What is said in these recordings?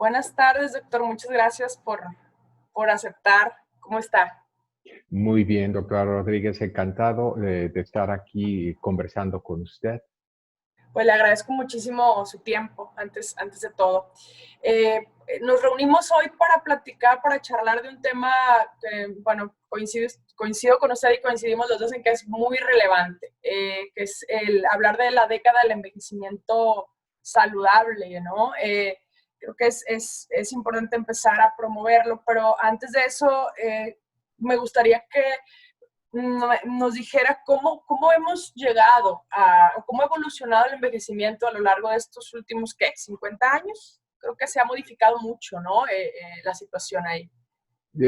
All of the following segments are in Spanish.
Buenas tardes, doctor. Muchas gracias por aceptar. ¿Cómo está? Muy bien, doctora Rodríguez, encantado de estar aquí conversando con usted. Pues le agradezco muchísimo su tiempo, antes de todo. Nos reunimos hoy para platicar, para charlar de un tema que, bueno, coincido con usted y coincidimos los dos en que es muy relevante, que es el hablar de la década del envejecimiento saludable, ¿no? Creo que es importante empezar a promoverlo, pero antes de eso, me gustaría que nos dijera cómo hemos llegado o cómo ha evolucionado el envejecimiento a lo largo de estos últimos, ¿qué? ¿50 años? Creo que se ha modificado mucho, ¿no? La situación ahí.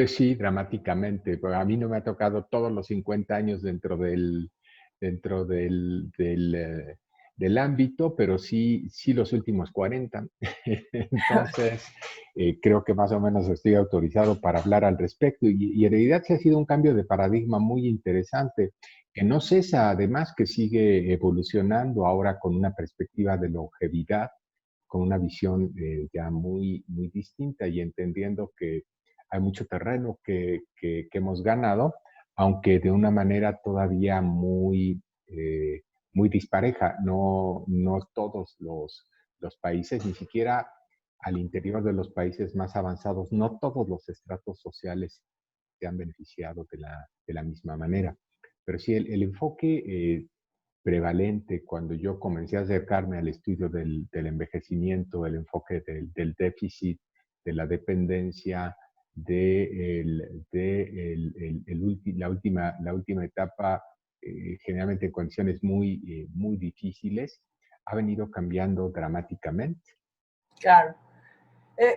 Sí, dramáticamente. Pues a mí no me ha tocado todos los 50 años dentro del ámbito, pero sí los últimos 40. Entonces, creo que más o menos estoy autorizado para hablar al respecto. Y en realidad sí ha sido un cambio de paradigma muy interesante, que no cesa, además, que sigue evolucionando ahora con una perspectiva de longevidad, con una visión ya muy distinta y entendiendo que hay mucho terreno que hemos ganado, aunque de una manera todavía muy dispareja. No todos los países, ni siquiera al interior de los países más avanzados, no todos los estratos sociales se han beneficiado de la misma manera. Pero sí, el enfoque prevalente cuando yo comencé a acercarme al estudio del envejecimiento, el enfoque del déficit, de la dependencia, la última etapa, generalmente en condiciones muy difíciles, ha venido cambiando dramáticamente. Claro.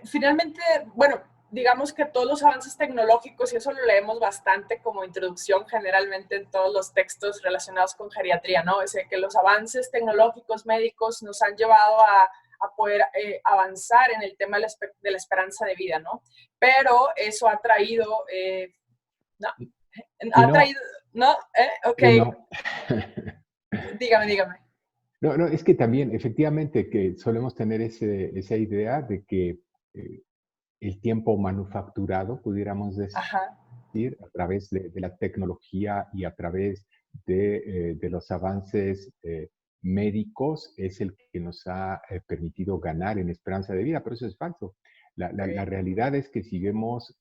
Finalmente, bueno, digamos que todos los avances tecnológicos, y eso lo leemos bastante como introducción generalmente en todos los textos relacionados con geriatría, ¿no? Es que los avances tecnológicos médicos nos han llevado a poder avanzar en el tema de la esperanza de vida, ¿no? Pero eso ha traído, no, Y ha no, traído, ¿no? Ok, no. dígame. No, es que también, efectivamente, que solemos tener esa idea de que el tiempo manufacturado, pudiéramos Ajá, decir, a través de la tecnología y a través de los avances médicos, es el que nos ha permitido ganar en esperanza de vida, pero eso es falso. La ok, realidad es que si vemos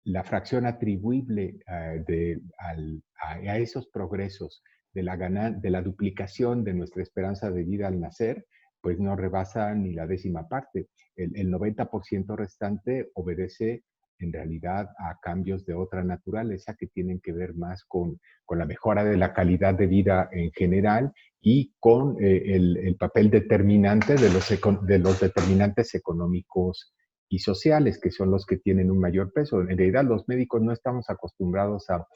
la fracción atribuible a esos progresos de la duplicación de nuestra esperanza de vida al nacer, pues no rebasa ni la décima parte. El 90% restante obedece en realidad a cambios de otra naturaleza que tienen que ver más con la mejora de la calidad de vida en general y con el papel determinante de los determinantes económicos y sociales, que son los que tienen un mayor peso. En realidad, los médicos no estamos acostumbrados a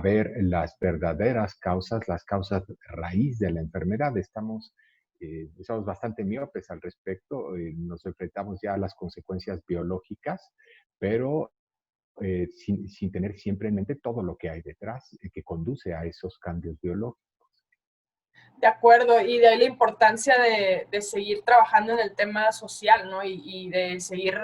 ver las verdaderas causas, las causas raíz de la enfermedad. Estamos bastante miopes al respecto, nos enfrentamos ya a las consecuencias biológicas, pero sin tener siempre en mente todo lo que hay detrás que conduce a esos cambios biológicos. de acuerdo, y de ahí la importancia de seguir trabajando en el tema social, ¿no? Y de seguir,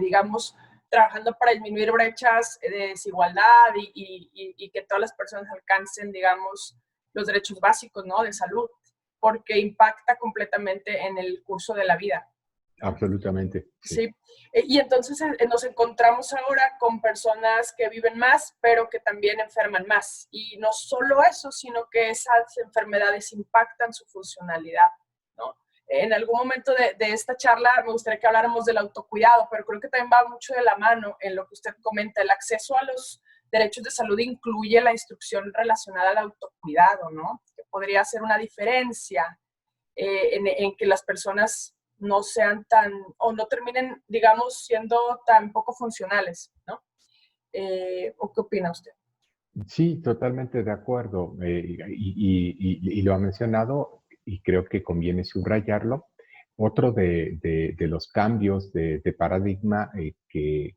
digamos, trabajando para disminuir brechas de desigualdad y que todas las personas alcancen, digamos, los derechos básicos, ¿no? De salud, porque impacta completamente en el curso de la vida, ¿no? Absolutamente, sí. Sí, y entonces nos encontramos ahora con personas que viven más, pero que también enferman más. Y no solo eso, sino que esas enfermedades impactan su funcionalidad, ¿no? En algún momento de esta charla me gustaría que habláramos del autocuidado, pero creo que también va mucho de la mano en lo que usted comenta. El acceso a los derechos de salud incluye la instrucción relacionada al autocuidado, ¿no? Que podría hacer una diferencia en que las personas no sean tan, o no terminen, digamos, siendo tan poco funcionales, ¿no? ¿O qué opina usted? Sí, totalmente de acuerdo. Y lo ha mencionado y creo que conviene subrayarlo. Otro de los cambios de paradigma que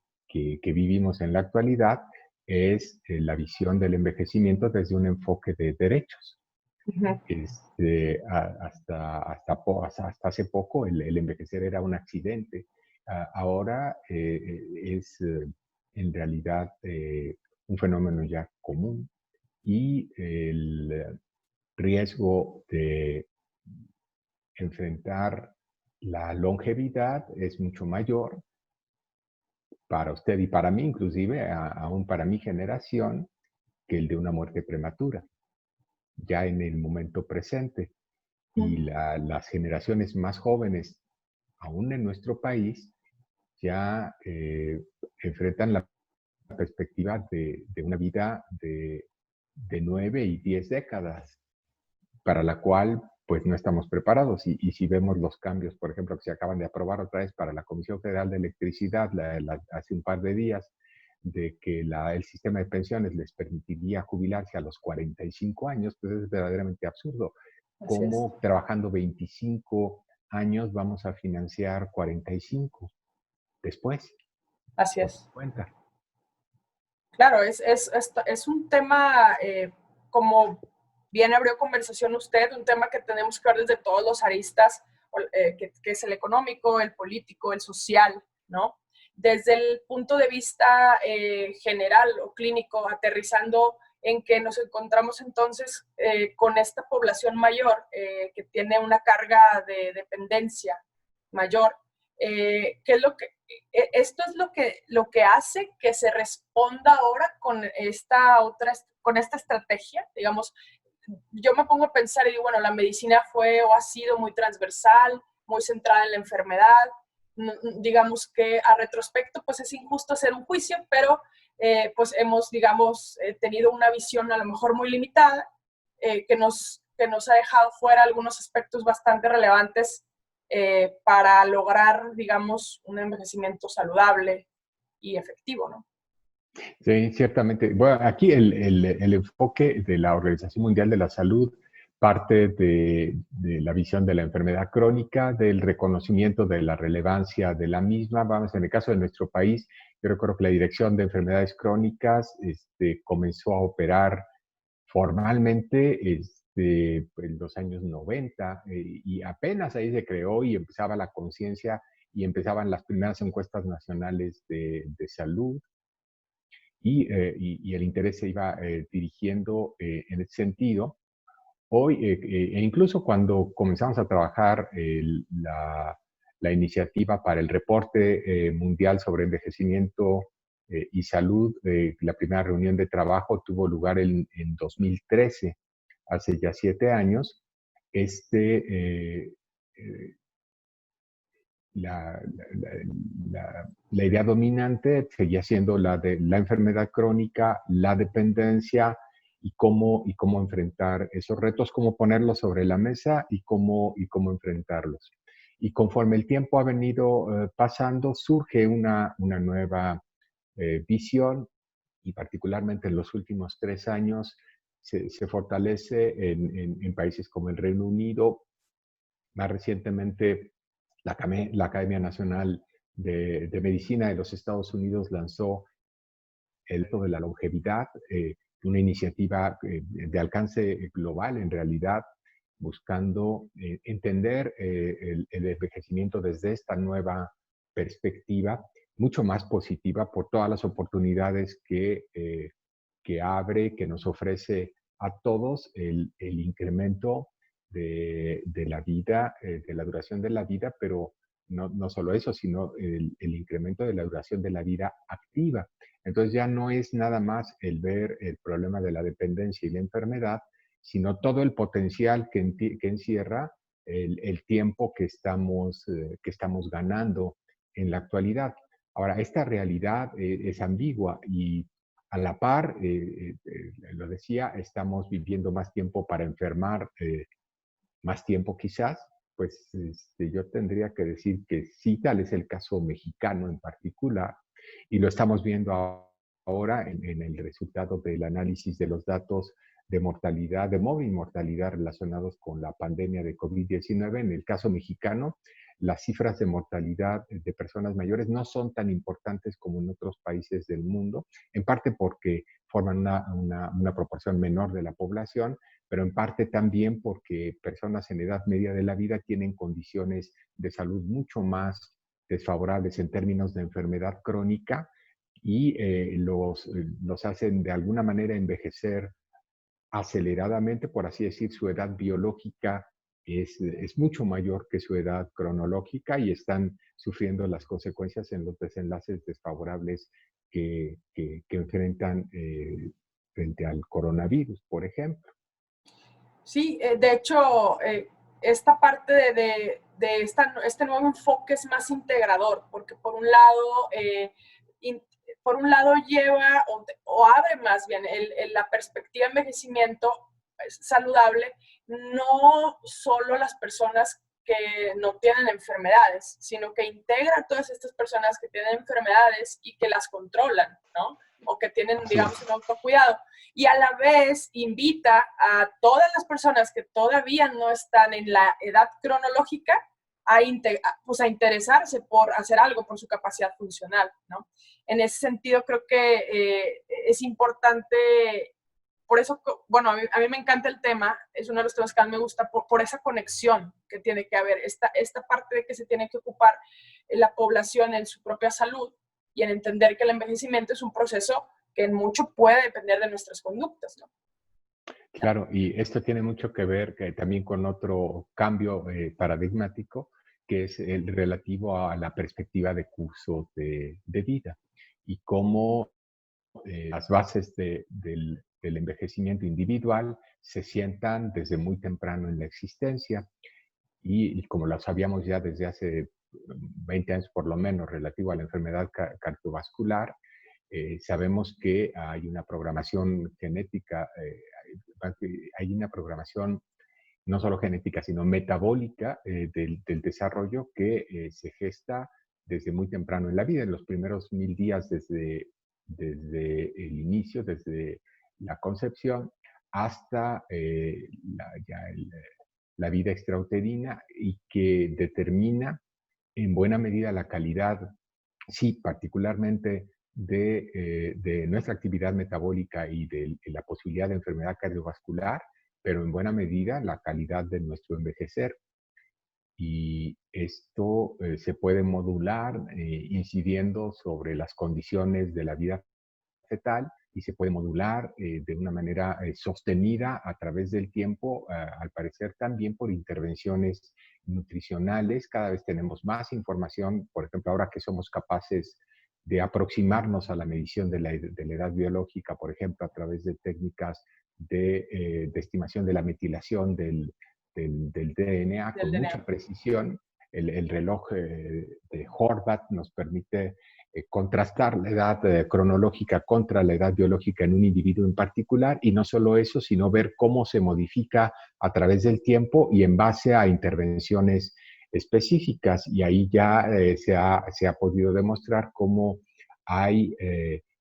vivimos en la actualidad es la visión del envejecimiento desde un enfoque de derechos. Ujú. Hasta hace poco el envejecer era un accidente. Ahora es en realidad un fenómeno ya común y el riesgo de enfrentar la longevidad es mucho mayor para usted y para mí, inclusive aún para mi generación, que el de una muerte prematura, ya en el momento presente. Y las generaciones más jóvenes, aún en nuestro país, ya enfrentan la perspectiva de una vida de 9 y 10 décadas, para la cual pues no estamos preparados. Y si vemos los cambios, por ejemplo, que se acaban de aprobar otra vez para la Comisión Federal de Electricidad hace un par de días, de que el sistema de pensiones les permitiría jubilarse a los 45 años, pues es verdaderamente absurdo. Así es. ¿Cómo trabajando 25 años vamos a financiar 45 después Así o es. 50? Claro, es un tema, como bien abrió conversación usted, un tema que tenemos que ver desde todos los aristas, que es el económico, el político, el social, ¿no? Desde el punto de vista general o clínico, aterrizando en que nos encontramos entonces con esta población mayor que tiene una carga de dependencia mayor. ¿Qué es lo que, esto es lo que hace que se responda ahora con esta estrategia? Digamos, yo me pongo a pensar y digo, bueno, la medicina fue o ha sido muy transversal, muy centrada en la enfermedad. Digamos que a retrospecto, pues es injusto hacer un juicio, pero pues hemos, digamos, tenido una visión a lo mejor muy limitada, que nos ha dejado fuera algunos aspectos bastante relevantes para lograr, digamos, un envejecimiento saludable y efectivo, ¿no? Sí, ciertamente. Bueno, aquí el enfoque de la Organización Mundial de la Salud parte de la visión de la enfermedad crónica, del reconocimiento de la relevancia de la misma. Vamos, en el caso de nuestro país, yo recuerdo que la Dirección de Enfermedades Crónicas comenzó a operar formalmente en los años 90 y apenas ahí se creó y empezaba la conciencia y empezaban las primeras encuestas nacionales de salud y el interés se iba dirigiendo en ese sentido. Hoy, e incluso cuando comenzamos a trabajar la iniciativa para el reporte mundial sobre envejecimiento y salud, la primera reunión de trabajo tuvo lugar en 2013, hace ya 7 años. Este, eh, la, la, la, idea dominante seguía siendo la de la enfermedad crónica, la dependencia y cómo enfrentar esos retos, cómo ponerlos sobre la mesa y cómo enfrentarlos. Y conforme el tiempo ha venido pasando, surge una nueva visión y particularmente en los últimos 3 años se fortalece en países como el Reino Unido, más recientemente la Academia Nacional de Medicina de los Estados Unidos lanzó el reto de la longevidad, una iniciativa de alcance global en realidad, buscando entender el envejecimiento desde esta nueva perspectiva, mucho más positiva por todas las oportunidades que abre, que nos ofrece a todos el incremento de la vida, de la duración de la vida, pero no solo eso, sino el incremento de la duración de la vida activa. Entonces ya no es nada más el ver el problema de la dependencia y la enfermedad, sino todo el potencial que encierra el tiempo que estamos ganando en la actualidad. Ahora, esta realidad es ambigua y a la par, lo decía, estamos viviendo más tiempo para enfermar, más tiempo quizás, pues yo tendría que decir que sí, tal es el caso mexicano en particular, y lo estamos viendo ahora en el resultado del análisis de los datos de mortalidad, de móvil mortalidad relacionados con la pandemia de COVID-19. En el caso mexicano, las cifras de mortalidad de personas mayores no son tan importantes como en otros países del mundo, en parte porque forman una proporción menor de la población, pero en parte también porque personas en edad media de la vida tienen condiciones de salud mucho más desfavorables en términos de enfermedad crónica y los hacen de alguna manera envejecer aceleradamente, por así decir, su edad biológica es mucho mayor que su edad cronológica y están sufriendo las consecuencias en los desenlaces desfavorables que enfrentan frente al coronavirus, por ejemplo. Sí, de hecho, esta parte este nuevo enfoque es más integrador, porque por un lado lleva o abre más bien la perspectiva de envejecimiento saludable, no solo las personas que no tienen enfermedades, sino que integra a todas estas personas que tienen enfermedades y que las controlan, ¿no? O que tienen, digamos, un autocuidado. Y a la vez invita a todas las personas que todavía no están en la edad cronológica pues a interesarse por hacer algo, por su capacidad funcional, ¿no? En ese sentido, creo que es importante, por eso, bueno, a mí me encanta el tema, es uno de los temas que más me gusta, por esa conexión que tiene que haber, esta parte de que se tiene que ocupar la población en su propia salud y en entender que el envejecimiento es un proceso que en mucho puede depender de nuestras conductas, ¿no? Claro, y esto tiene mucho que ver también con otro cambio paradigmático, que es el relativo a la perspectiva de curso de vida y cómo las bases del envejecimiento individual se sientan desde muy temprano en la existencia y como lo sabíamos ya desde hace 20 años por lo menos relativo a la enfermedad cardiovascular, sabemos que hay una programación genética, hay una programación no solo genética, sino metabólica del desarrollo que se gesta desde muy temprano en la vida, en los primeros 1000 días desde el inicio, desde la concepción, hasta la vida extrauterina y que determina en buena medida la calidad, sí, particularmente de nuestra actividad metabólica y de la posibilidad de enfermedad cardiovascular, pero en buena medida la calidad de nuestro envejecer. Y esto se puede modular incidiendo sobre las condiciones de la vida fetal y se puede modular de una manera sostenida a través del tiempo, al parecer también por intervenciones nutricionales. Cada vez tenemos más información, por ejemplo, ahora que somos capaces de aproximarnos a la medición de la edad biológica, por ejemplo, a través de técnicas de estimación de la metilación del DNA Del con DNA. mucha precisión. El reloj de Horvath nos permite contrastar la edad cronológica contra la edad biológica en un individuo en particular, y no solo eso, sino ver cómo se modifica a través del tiempo y en base a intervenciones específicas. Y ahí ya se ha podido demostrar cómo hay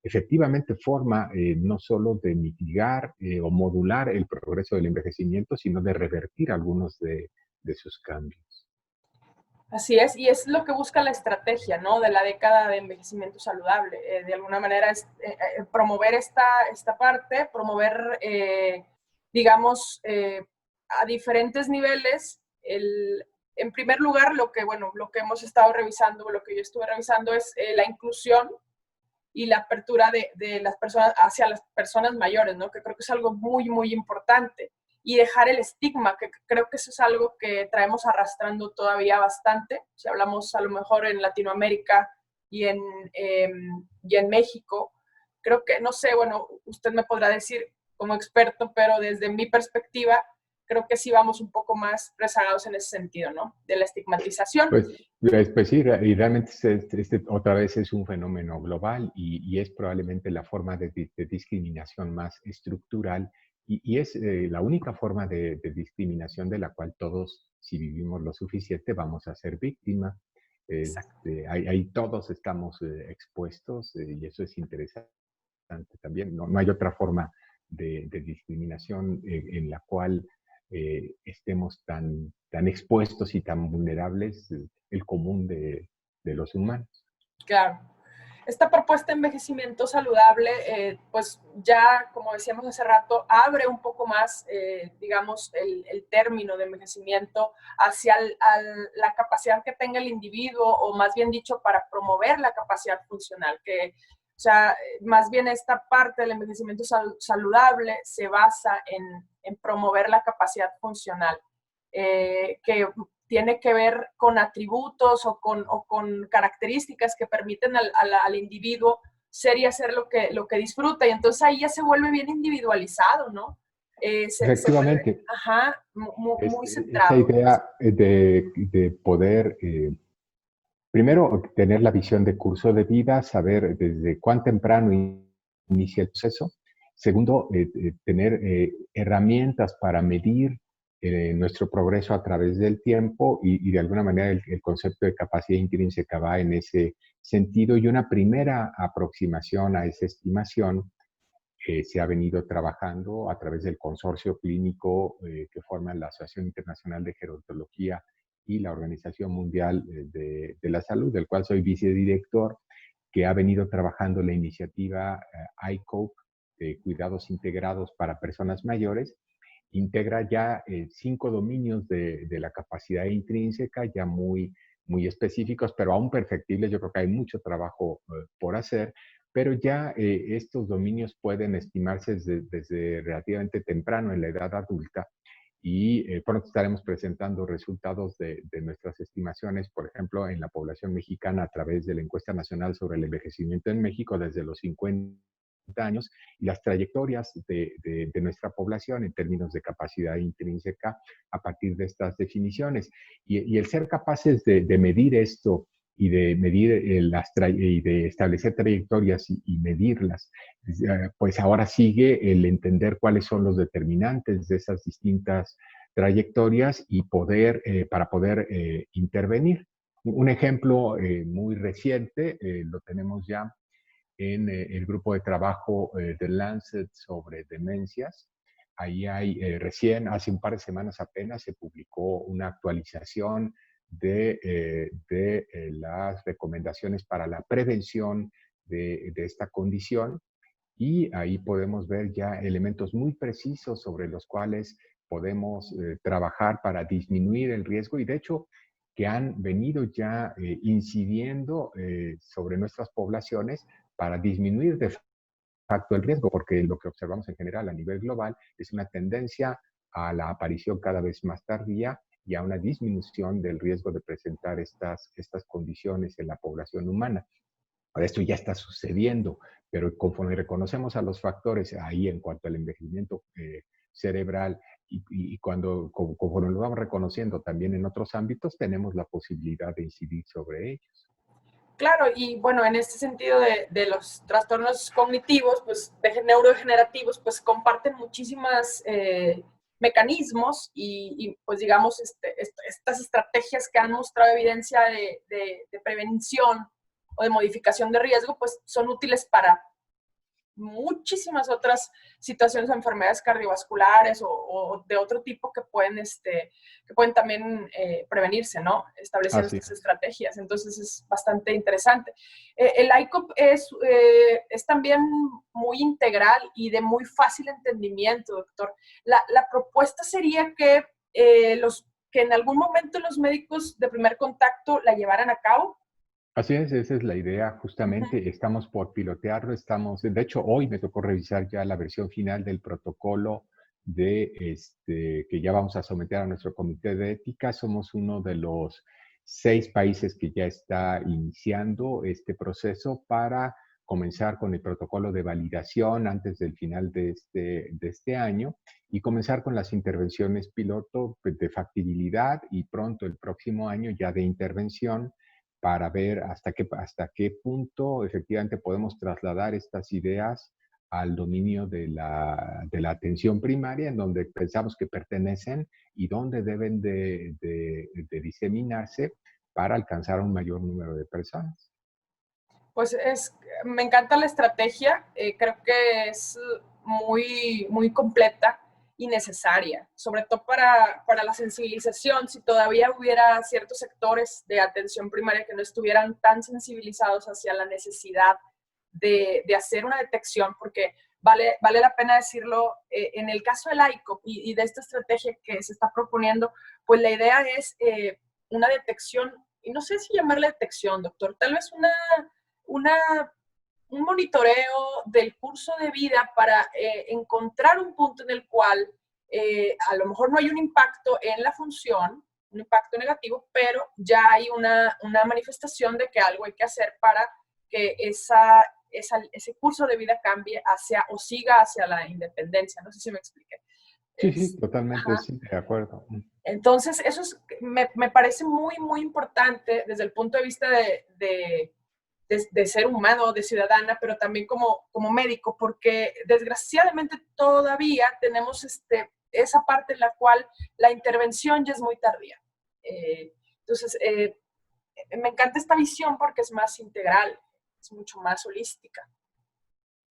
efectivamente forma no solo de mitigar o modular el progreso del envejecimiento, sino de revertir algunos de sus cambios. Así es, y es lo que busca la estrategia, ¿no? De la década de envejecimiento saludable. De alguna manera es promover esta parte, promover, digamos, a diferentes niveles. En primer lugar, lo que hemos estado revisando, lo que yo estuve revisando es la inclusión y la apertura de las personas hacia las personas mayores, ¿no? Que creo que es algo muy, muy importante. Y dejar el estigma, que creo que eso es algo que traemos arrastrando todavía bastante. Si hablamos a lo mejor en Latinoamérica y en México, creo que, no sé, bueno, usted me podrá decir como experto, pero desde mi perspectiva, creo que sí vamos un poco más rezagados en ese sentido, ¿no? De la estigmatización. Pues sí, y realmente otra vez es un fenómeno global y es probablemente la forma de discriminación más estructural y es la única forma de discriminación de la cual todos, si vivimos lo suficiente, vamos a ser víctimas. Ahí todos estamos expuestos y eso es interesante también. No hay otra forma de discriminación en la cual estemos tan expuestos y tan vulnerables el común de los humanos. Claro. Esta propuesta de envejecimiento saludable, pues ya, como decíamos hace rato, abre un poco más, digamos, el término de envejecimiento hacia la capacidad que tenga el individuo, o más bien dicho, para promover la capacidad funcional, que, o sea, más bien esta parte del envejecimiento saludable se basa en promover la capacidad funcional, que tiene que ver con atributos o con características que permiten al individuo ser y hacer lo que disfruta. Y entonces ahí ya se vuelve bien individualizado, ¿no? Se vuelve, Efectivamente, ajá, muy esa centrado. idea de poder, primero, tener la visión de curso de vida, saber desde cuán temprano inicia el proceso. Segundo, tener herramientas para medir nuestro progreso a través del tiempo y de alguna manera el concepto de capacidad intrínseca va en ese sentido. Y una primera aproximación a esa estimación se ha venido trabajando a través del consorcio clínico que forman la Asociación Internacional de Gerontología y la Organización Mundial de la Salud, del cual soy vicedirector, que ha venido trabajando la iniciativa ICOPE de cuidados integrados para personas mayores. Integra ya 5 dominios de la capacidad intrínseca, ya muy específicos, pero aún perfectibles. Yo creo que hay mucho trabajo por hacer, pero ya estos dominios pueden estimarse desde relativamente temprano en la edad adulta y pronto estaremos presentando resultados de nuestras estimaciones, por ejemplo, en la población mexicana a través de la encuesta nacional sobre el envejecimiento en México desde los 50 años y las trayectorias de nuestra población en términos de capacidad intrínseca a partir de estas definiciones. Y el ser capaces de medir esto y de medir y de establecer trayectorias y medirlas, pues ahora sigue el entender cuáles son los determinantes de esas distintas trayectorias y para poder intervenir. Un ejemplo muy reciente lo tenemos ya en el grupo de trabajo de Lancet sobre demencias. Ahí hay recién, hace un par de semanas apenas, se publicó una actualización de las recomendaciones para la prevención de esta condición y ahí podemos ver ya elementos muy precisos sobre los cuales podemos trabajar para disminuir el riesgo y de hecho que han venido ya incidiendo sobre nuestras poblaciones para disminuir de facto el riesgo, porque lo que observamos en general a nivel global es una tendencia a la aparición cada vez más tardía y a una disminución del riesgo de presentar estas condiciones en la población humana. Esto ya está sucediendo, pero conforme reconocemos a los factores ahí en cuanto al envejecimiento cerebral y conforme lo vamos reconociendo también en otros ámbitos, tenemos la posibilidad de incidir sobre ellos. Claro, y bueno, en este sentido de los trastornos cognitivos, pues neurodegenerativos, pues comparten muchísimas mecanismos pues digamos, estas estrategias que han mostrado evidencia de prevención o de modificación de riesgo, pues son útiles para muchísimas otras situaciones, enfermedades cardiovasculares o de otro tipo que pueden también prevenirse, ¿no? Estableciendo Así estas estrategias. Entonces es bastante interesante. El ICOP es también muy integral y de muy fácil entendimiento, doctor. La propuesta sería que, que en algún momento los médicos de primer contacto la llevaran a cabo. Así es, esa es la idea, justamente estamos por pilotearlo, de hecho hoy me tocó revisar ya la versión final del protocolo que ya vamos a someter a nuestro comité de ética. Somos uno de los 6 países que ya está iniciando este proceso para comenzar con el protocolo de validación antes del final de este año y comenzar con las intervenciones piloto de factibilidad y pronto el próximo año ya de intervención para ver hasta qué punto efectivamente podemos trasladar estas ideas al dominio de la atención primaria, en donde pensamos que pertenecen y donde deben de diseminarse para alcanzar a un mayor número de personas. Pues me encanta la estrategia, creo que es muy completa y necesaria, sobre todo para la sensibilización. Si todavía hubiera ciertos sectores de atención primaria que no estuvieran tan sensibilizados hacia la necesidad de hacer una detección, porque vale la pena decirlo, en el caso del ICOP y de esta estrategia que se está proponiendo, pues la idea es una detección, y no sé si llamarla detección, doctor, tal vez una un monitoreo del curso de vida para encontrar un punto en el cual a lo mejor no hay un impacto en la función, un impacto negativo, pero ya hay una manifestación de que algo hay que hacer para que ese curso de vida cambie hacia o siga hacia la independencia. No sé si me expliqué. Sí, sí, totalmente, Ajá. sí, de acuerdo. Entonces, eso me parece muy, muy importante desde el punto de vista de ser humano, de ciudadana, pero también como médico, porque desgraciadamente todavía tenemos esa parte en la cual la intervención ya es muy tardía. Entonces, me encanta esta visión porque es más integral, es mucho más holística.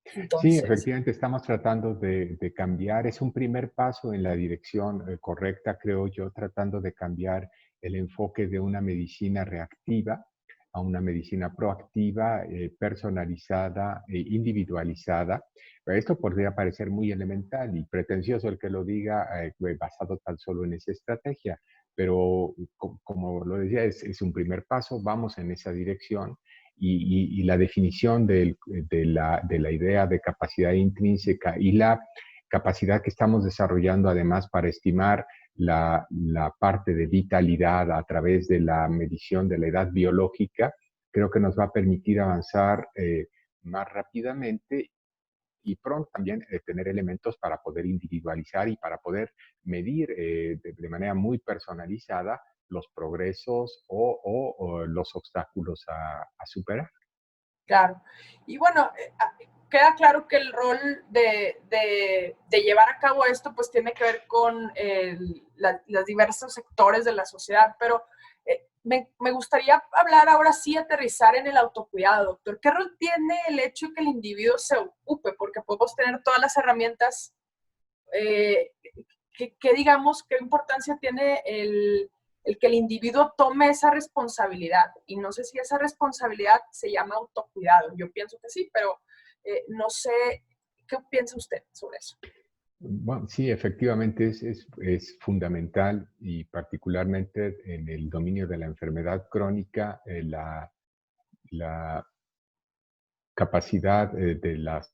Sí, Entonces, efectivamente estamos tratando de cambiar. Es un primer paso en la dirección correcta, creo yo, tratando de cambiar el enfoque de una medicina reactiva a una medicina proactiva, personalizada e individualizada. Esto podría parecer muy elemental y pretencioso el que lo diga basado tan solo en esa estrategia, pero como lo decía, es un primer paso, vamos en esa dirección y la definición de la idea de capacidad intrínseca y la capacidad que estamos desarrollando además para estimar la parte de vitalidad a través de la medición de la edad biológica, creo que nos va a permitir avanzar más rápidamente y pronto también tener elementos para poder individualizar y para poder medir de manera muy personalizada los progresos o los obstáculos a superar. claro. Y bueno, queda claro que el rol de llevar a cabo esto pues tiene que ver con los diversos sectores de la sociedad, pero me gustaría hablar ahora sí, aterrizar en el autocuidado, doctor. ¿Qué rol tiene el hecho de que el individuo se ocupe? Porque podemos tener todas las herramientas eh, que digamos, qué importancia tiene el que el individuo tome esa responsabilidad. Y no sé si esa responsabilidad se llama autocuidado. Yo pienso que sí, pero no sé, ¿qué piensa usted sobre eso? Bueno, sí, efectivamente es fundamental y particularmente en el dominio de la enfermedad crónica, la capacidad de las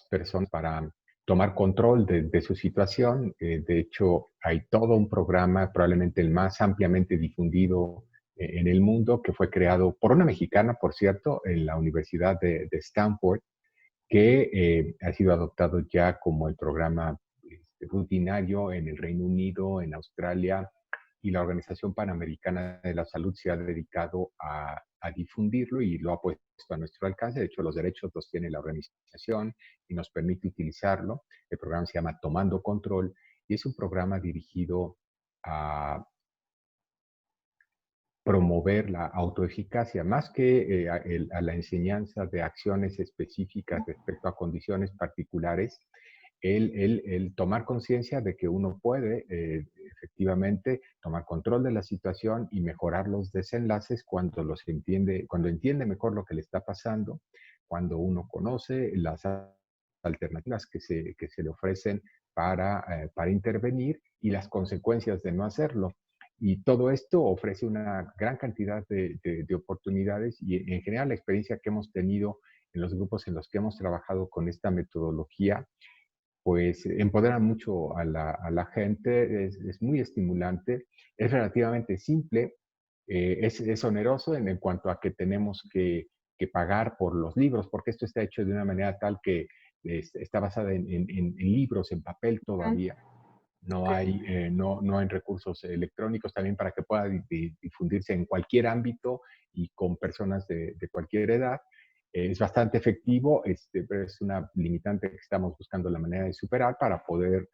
personas para tomar control de su situación. De hecho, hay todo un programa, probablemente el más ampliamente difundido en el mundo, que fue creado por una mexicana, por cierto, en la Universidad de Stanford, que ha sido adoptado ya como el programa rutinario en el Reino Unido, en Australia, y la Organización Panamericana de la Salud se ha dedicado a difundirlo y lo ha puesto a nuestro alcance. De hecho, los derechos los tiene la organización y nos permite utilizarlo. El programa se llama Tomando Control y es un programa dirigido a promover la autoeficacia, más que a la enseñanza de acciones específicas respecto a condiciones particulares, el tomar conciencia de que uno puede efectivamente tomar control de la situación y mejorar los desenlaces cuando los entiende, cuando entiende mejor lo que le está pasando, cuando uno conoce las alternativas que se le ofrecen para intervenir y las consecuencias de no hacerlo. Y todo esto ofrece una gran cantidad de oportunidades y en general la experiencia que hemos tenido en los grupos en los que hemos trabajado con esta metodología, pues empodera mucho a la gente, es muy estimulante, es relativamente simple, es oneroso en cuanto a que tenemos que pagar por los libros, porque esto está hecho de una manera tal que está basada en libros, en papel todavía. No Okay. hay, no hay recursos electrónicos también para que pueda difundirse en cualquier ámbito y con personas de cualquier edad. Es bastante efectivo, pero es una limitante que estamos buscando la manera de superar para poder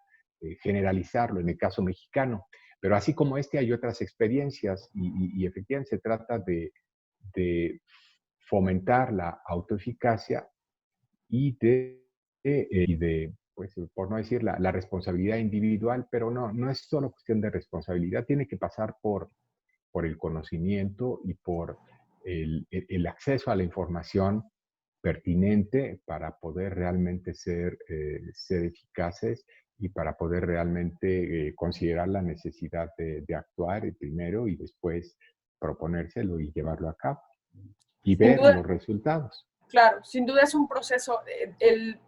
generalizarlo en el caso mexicano. Pero así como hay otras experiencias y efectivamente se trata de fomentar la autoeficacia y de pues por no decir la responsabilidad individual, pero no es solo cuestión de responsabilidad, tiene que pasar por el conocimiento y por el acceso a la información pertinente para poder realmente ser eficaces y para poder realmente considerar la necesidad de actuar primero y después proponérselo y llevarlo a cabo y Sin ver duda, los resultados. claro, sin duda es un proceso.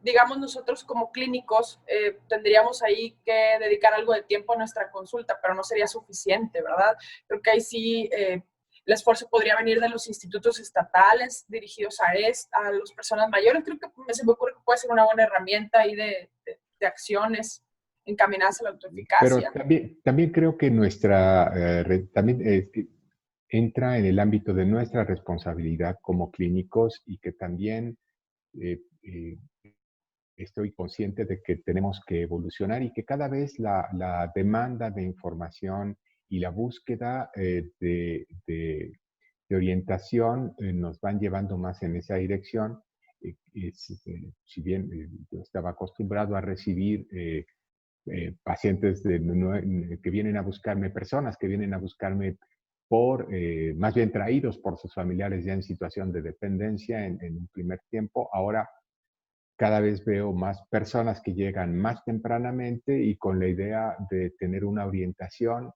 Digamos, nosotros como clínicos tendríamos ahí que dedicar algo de tiempo a nuestra consulta, pero no sería suficiente, ¿verdad? Creo que ahí sí el esfuerzo podría venir de los institutos estatales dirigidos a las personas mayores. Creo que se me ocurre que puede ser una buena herramienta ahí de acciones encaminadas a la Pero autoeficacia. también creo que también entra en el ámbito de nuestra responsabilidad como clínicos y que también eh, eh, estoy consciente de que tenemos que evolucionar y que cada vez la demanda de información y la búsqueda de orientación nos van llevando más en esa dirección. Si bien yo estaba acostumbrado a recibir pacientes que vienen a buscarme, personas que vienen a buscarme más bien traídos por sus familiares ya en situación de dependencia en un primer tiempo, ahora cada vez veo más personas que llegan más tempranamente y con la idea de tener una orientación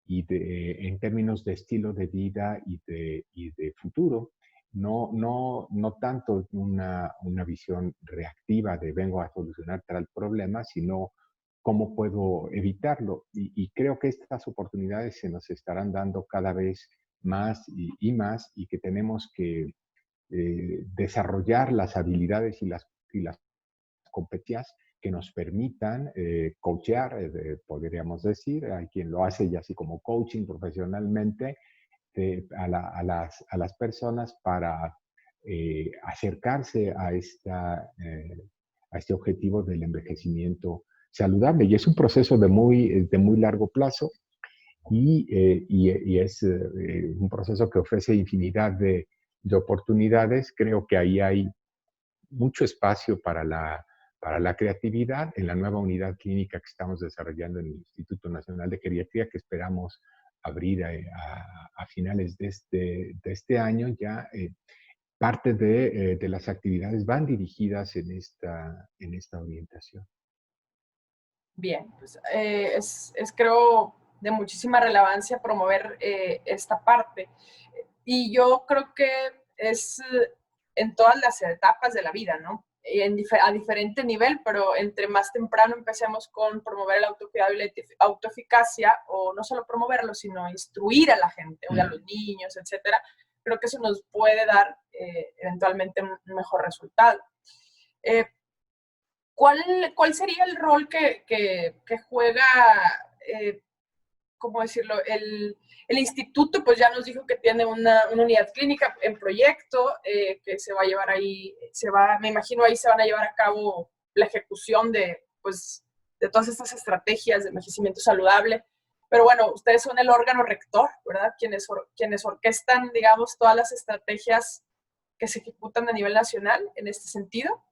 en términos de estilo de vida y de futuro. No tanto una visión reactiva de vengo a solucionar tal problema, sino cómo puedo evitarlo. Y creo que estas oportunidades se nos estarán dando cada vez más y más y que tenemos que desarrollar las habilidades y las competencias que nos permitan coachear, podríamos decir. Hay quien lo hace ya así como coaching profesionalmente a las personas para acercarse a este objetivo del envejecimiento saludable. Y es un proceso de muy largo plazo y es un proceso que ofrece infinidad de oportunidades. Creo que ahí hay mucho espacio para la creatividad en la nueva unidad clínica que estamos desarrollando en el Instituto Nacional de Geriatría, que esperamos abrir a finales de este año. Ya parte de las actividades van dirigidas en esta orientación. Bien, pues creo de muchísima relevancia promover esta parte. Y yo creo que es en todas las etapas de la vida, ¿no? A diferente nivel, pero entre más temprano empecemos con promover el autocuidado y la autoeficacia, o no solo promoverlo, sino instruir a la gente, o a los niños, etcétera, creo que eso nos puede dar eventualmente un mejor resultado. Eh, ¿Cuál sería el rol que juega, eh, cómo decirlo, el instituto? Pues ya nos dijo que tiene una unidad clínica en proyecto, que se va a llevar ahí, me imagino ahí se van a llevar a cabo la ejecución pues, de todas estas estrategias de envejecimiento saludable. Pero bueno, ustedes son el órgano rector, ¿verdad? Quienes orquestan, digamos, todas las estrategias que se ejecutan a nivel nacional en este sentido.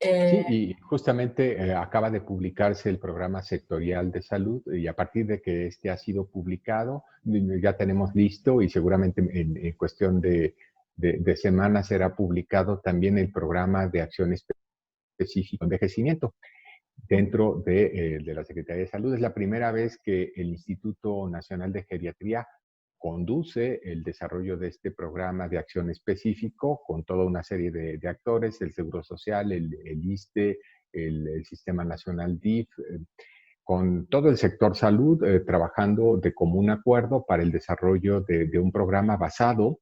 Sí, Eh, y justamente acaba de publicarse el programa sectorial de salud y a partir de que este ha sido publicado, ya tenemos listo y seguramente en cuestión de semanas será publicado también el programa de acción específico de envejecimiento dentro de la Secretaría de Salud. Es la primera vez que el Instituto Nacional de Geriatría conduce el desarrollo de este programa de acción específico con toda una serie de actores, el Seguro Social, el ISSSTE, el Sistema Nacional DIF, con todo el sector salud trabajando de común acuerdo para el desarrollo de un programa basado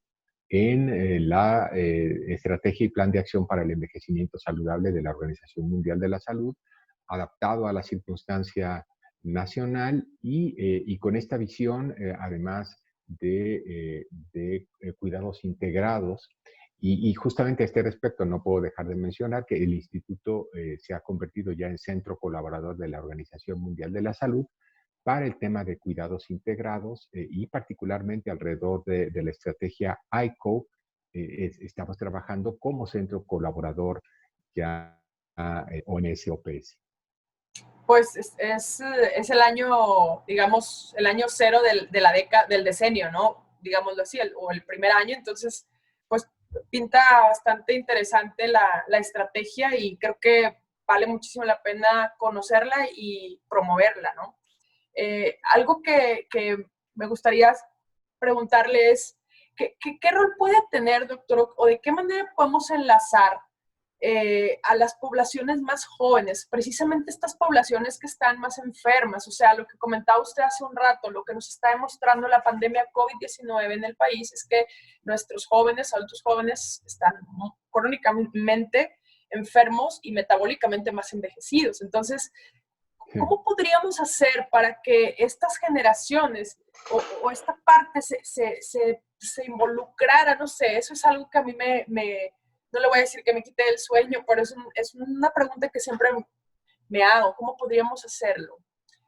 en la estrategia y plan de acción para el envejecimiento saludable de la Organización Mundial de la Salud, adaptado a la circunstancia nacional y con esta visión, además de cuidados integrados. Y justamente a este respecto no puedo dejar de mencionar que el instituto se ha convertido ya en centro colaborador de la Organización Mundial de la Salud para el tema de cuidados integrados y particularmente alrededor de la estrategia ICO. Estamos trabajando como centro colaborador ya OMS OPS? Pues es el año, digamos, el año cero de la década, del decenio, ¿no? Digámoslo así, o el primer año. Entonces, pues pinta bastante interesante la estrategia y creo que vale muchísimo la pena conocerla y promoverla, ¿no? Algo que me gustaría preguntarle es, ¿qué rol puede tener, doctor, o de qué manera podemos enlazar a las poblaciones más jóvenes, precisamente estas poblaciones que están más enfermas? O sea, lo que comentaba usted hace un rato, lo que nos está demostrando la pandemia COVID-19 en el país es que nuestros jóvenes, adultos jóvenes, están crónicamente enfermos y metabólicamente más envejecidos. Entonces, ¿cómo podríamos hacer para que estas generaciones o esta parte se involucrara? No sé, eso es algo que a mí no le voy a decir que me quite el sueño, pero es una pregunta que siempre me hago. ¿Cómo podríamos hacerlo?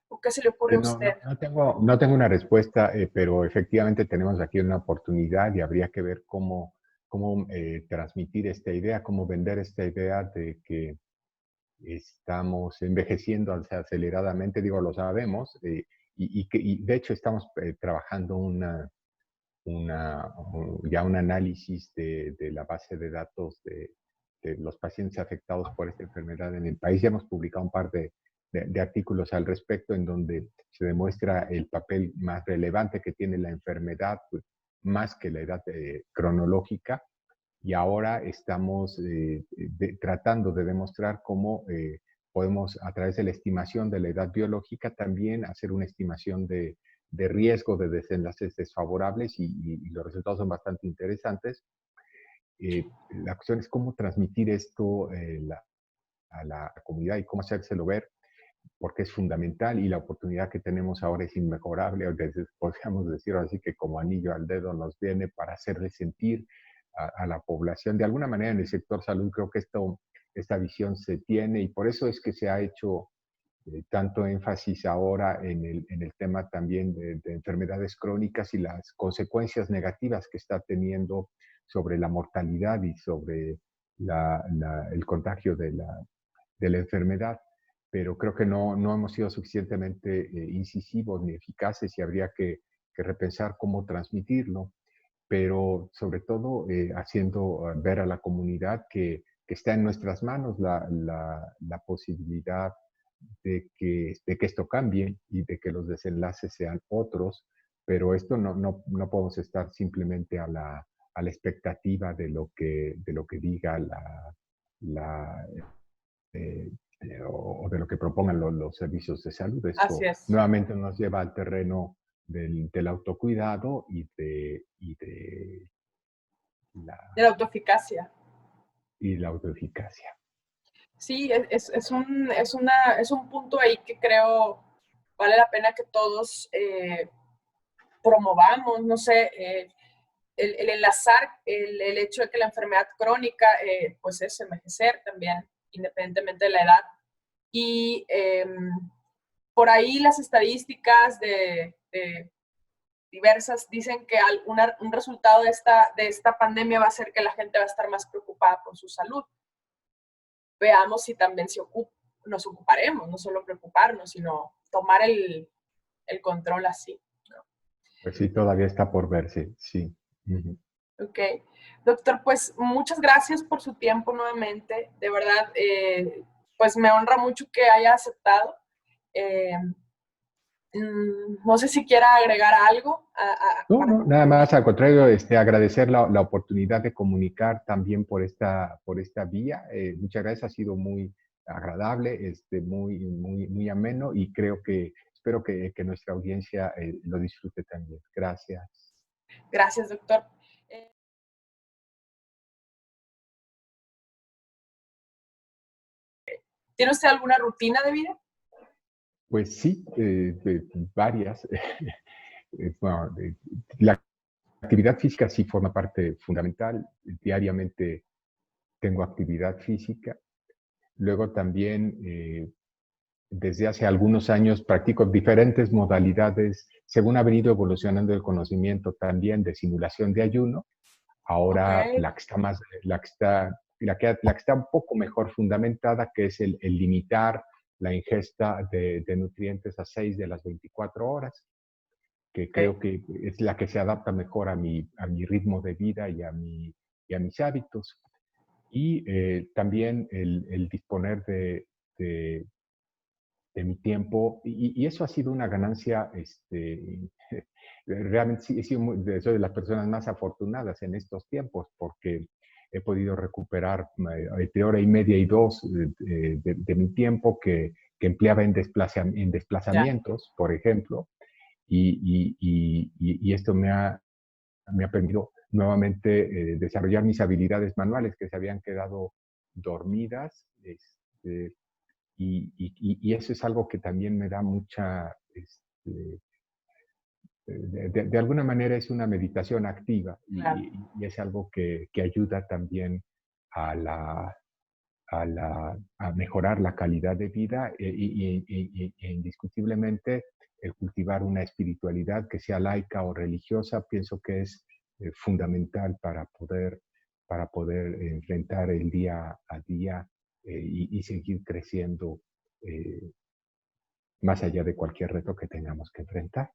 ¿O qué se le ocurre a usted? No tengo una respuesta, pero efectivamente tenemos aquí una oportunidad y habría que ver cómo transmitir esta idea, cómo vender esta idea de que estamos envejeciendo aceleradamente, digo, lo sabemos, y de hecho estamos trabajando ya un análisis de la base de datos de los pacientes afectados por esta enfermedad en el país. Ya hemos publicado un par de artículos al respecto en donde se demuestra el papel más relevante que tiene la enfermedad, pues, más que la edad cronológica. Y ahora estamos tratando de demostrar cómo podemos, a través de la estimación de la edad biológica, también hacer una estimación de riesgo de desenlaces desfavorables y los resultados son bastante interesantes. La cuestión es cómo transmitir esto a la comunidad y cómo hacérselo ver, porque es fundamental y la oportunidad que tenemos ahora es inmejorable. Podríamos decir así que como anillo al dedo nos viene para hacerle sentir a la población. De alguna manera en el sector salud creo que esta visión se tiene y por eso es que se ha hecho tanto énfasis ahora en el tema también de enfermedades crónicas y las consecuencias negativas que está teniendo sobre la mortalidad y sobre el contagio de la enfermedad. Pero creo que no hemos sido suficientemente incisivos ni eficaces y habría que repensar cómo transmitirlo, pero sobre todo haciendo ver a la comunidad que está en nuestras manos la posibilidad de que esto cambie y de que los desenlaces sean otros, pero esto no podemos estar simplemente a la expectativa de lo que diga la o de lo que propongan los servicios de salud. Así Esto es, nuevamente nos lleva al terreno del autocuidado la, de la autoeficacia. y la autoeficacia. Sí, es un punto ahí que creo vale la pena que todos promovamos, no sé, el enlazar el hecho de que la enfermedad crónica, pues es envejecer también, independientemente de la edad. Y por ahí las estadísticas de diversas dicen que un resultado de esta pandemia va a ser que la gente va a estar más preocupada por su salud. Veamos si también nos ocuparemos, no solo preocuparnos, sino tomar el control así, ¿no? Pues sí, todavía está por verse, sí. Ok. Doctor, pues muchas gracias por su tiempo nuevamente. De verdad, pues me honra mucho que haya aceptado. Eh, no sé si quiera agregar algo. No, nada más, al contrario, agradecer la oportunidad de comunicar también por esta vía. Muchas gracias, ha sido muy agradable, muy ameno y espero que nuestra audiencia lo disfrute también. Gracias. Gracias, doctor. ¿Tiene usted alguna rutina de vida? Pues sí, varias. Bueno, la actividad física sí forma parte fundamental. Diariamente tengo actividad física. Luego también, desde hace algunos años, practico diferentes modalidades, según ha venido evolucionando el conocimiento también de simulación de ayuno. Ahora, Okay. la que está la que está un poco mejor fundamentada, que es el limitar la ingesta de nutrientes a 6 de las 24 horas, que Ok. creo que es la que se adapta mejor a mi ritmo de vida y a mis hábitos. Y también el disponer de, de mi tiempo, y eso ha sido una ganancia, realmente sí, soy de las personas más afortunadas en estos tiempos, porque he podido recuperar entre hora y media y dos de mi tiempo que empleaba en Ya. desplazamientos, por ejemplo, y esto me ha permitido nuevamente desarrollar mis habilidades manuales que se habían quedado dormidas. Y eso es algo que también me da mucha, de alguna manera es una meditación activa, Claro. y es algo que ayuda también a, la, a mejorar la calidad de vida, e indiscutiblemente el cultivar una espiritualidad que sea laica o religiosa, pienso que es fundamental para poder enfrentar el día a día, y seguir creciendo, más allá de cualquier reto que tengamos que enfrentar.